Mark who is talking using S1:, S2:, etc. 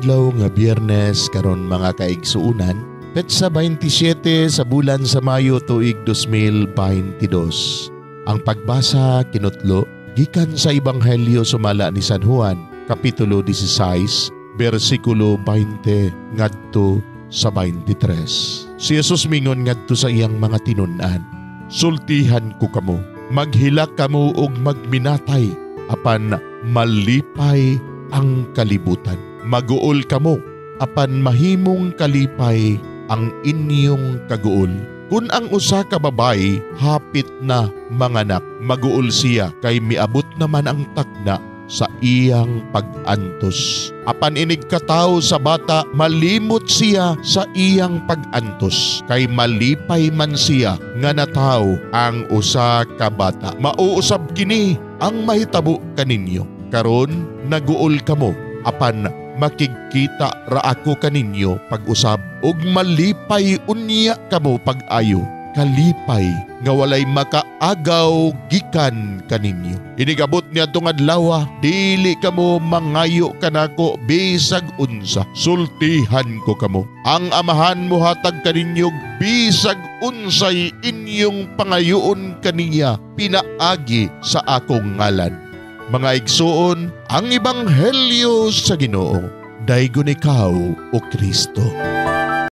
S1: adlaw nga Biyernes karon mga kaigsuunan, petsa 27 sa bulan sa Mayo tuig 2022. Ang pagbasa kinutlo gikan sa Ebanghelyo sumala ni San Juan, kapitulo 16, bersikulo 20 ngadto sa 23. Si Jesus mingon ngadto sa iyang mga tinun-an, "Sultihan ko kamo, maghilak kamo og magminatay, apan malipay ang kalibutan. Maguol kamo, apan mahimong kalipay ang inyong kaguol. Kung ang usa ka babayi hapit na manganak, maguol siya kay miabot naman ang takna sa iyang pag-antos. Apan inig katawo sa bata, malimot siya sa iyang pag-antos, kay malipay man siya nga natawo ang usa ka bata. Mauusab kini ang mahitabo kaninyo. Karon naguol kamo, apan makikita ra ako kaninyo pag-usab, ug malipay unya kamo pag-ayo. Kalipay nga walay makaagaw gikan kaninyo. Inigabot niya tong adlaw, dili kamo mangayo kanako bisag unsa. Sultihan ko kamo. Ang amahan mo hatag kaninyo bisag unsay inyong pangayoon kaniya, pinaagi sa akong ngalan." Mga igsuon, ang Ebanghelyo sa Ginoo. Daygon ikaw, O Kristo.